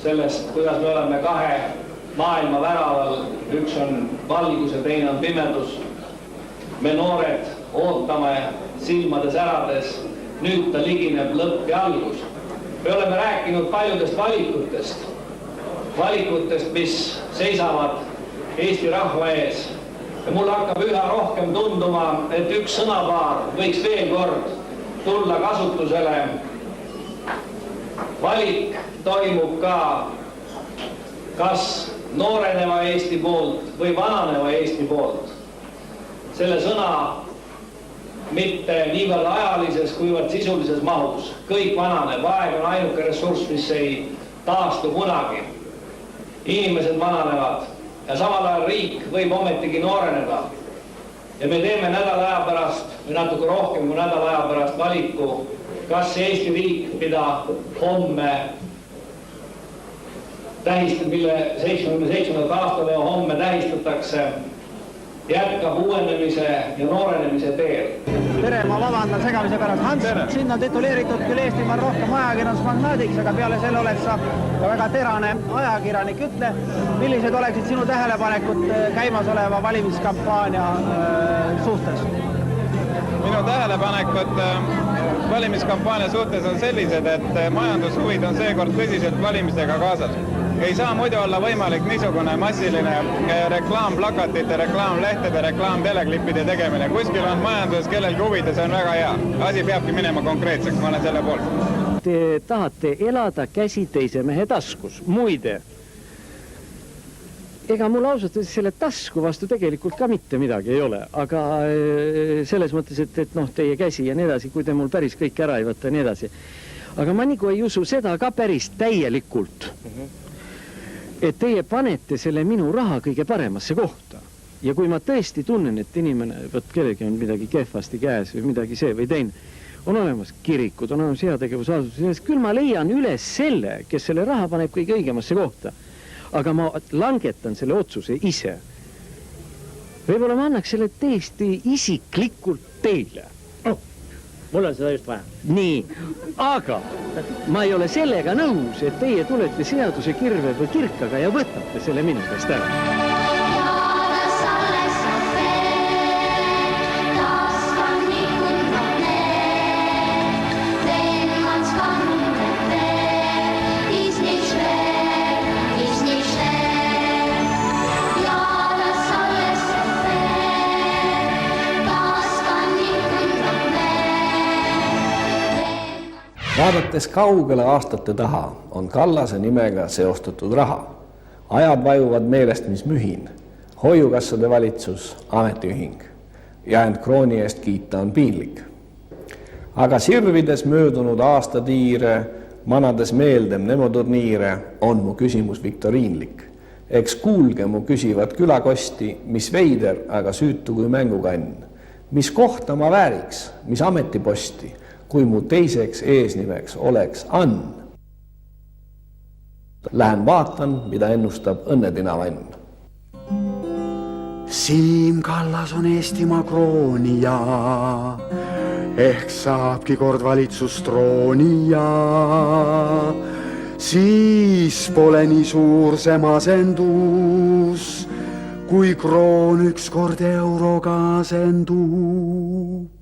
sellest, kuidas me oleme kahe maailma väraval, üks on valgus ja teine on pimedus. Me noored ootame silmade särades, nüüd ta ligineb lõpp ja algus. Me oleme rääkinud paljudest valikutest, mis seisavad Eesti rahva ees. Ja mul hakkab üha rohkem tunduma, et üks sõnapaar võiks veel kord tulla kasutusele. Valik toimub ka kas nooreneva Eesti poolt või vananeva Eesti poolt. Selle sõna mitte niivõrd ajalises kuivõrd sisulises mahus. Kõik vananeb, aeg on ainuke ressurss, mis ei taastu kunagi. Inimesed vananevad ja samal ajal riik võib ometigi nooreneda. Ja me teeme nädala aja pärast või natuke rohkem kui nädala aja pärast valiku, kas Eesti riik, mida homme mille 77. aastapäeva homme tähistatakse, jätkab uuenemise ja noorenemise teel. Tere, ma vabandan segamise pärast. Hans, sind on tituleeritud küll Eestimaal rohkem ajakirjandusmagnaadiks, aga peale selle oled sa väga terane ajakirjanik. Ütle, millised oleksid sinu tähelepanekud käimasoleva valimiskampaania suhtes? Minu tähelepanekud valimiskampaania suhtes on sellised, et majandushuvid on seekord tõsiselt valimistega kaasas. Ei saa muidu olla võimalik niisugune massiline reklaamplakatite, reklaamlehtede, reklaamteleklippide tegemine. Kuskil on majanduses kellelgi huvida, see on väga hea. Asi peabki minema konkreetseks, ma olen selle poolt. Te tahate elada käsi teise mehe taskus. Muide, ega mul ausalt selle tasku vastu tegelikult ka mitte midagi ei ole, aga selles mõttes, et teie käsi ja nii edasi, kui te mul päris kõik ära ei võtta ja nii edasi. Aga ma nagu ei usu seda ka päris täielikult. Et teie panete selle minu raha kõige paremasse kohta. Ja kui ma tõesti tunnen, et inimene, kellegi on midagi kehvasti käes või midagi see või teine, on olemas kirikud, on olemas heategevusasutus, küll ma leian üles selle, kes selle raha paneb kõige õigemasse kohta. Aga ma langetan selle otsuse ise. Võib-olla ma annaks selle tõesti isiklikult teile. Mul on seda just vaja. Nii, aga ma ei ole sellega nõus, et teie tulete seaduse kirve või kirkaga ja võtate selle minu käest ära. Vaadates kaugele aastate taha on Kallase nimega seostatud raha. Ajad vajuvad meelest, mis mühin. Hoiukassade valitsus, ametiühing. Ja end krooni eest kiita on piinlik. Aga sirvides möödunud aastatiire, manades meeldem nemoturniire, on mu küsimus viktoriinlik. Eks kuulge mu küsivad külakosti, mis veider, aga süütu kui mängukann. Mis kohta ma vääriks, mis ametiposti, kui mu teiseks eesnimeks oleks Ann. Lähen vaatan, mida ennustab õnnetinavann. Siim Kallas on Eestimaa kroonija, ehk saabki kord valitsustroonija. Siis pole nii suur see masendus, kui kroon ükskord euroga asendus.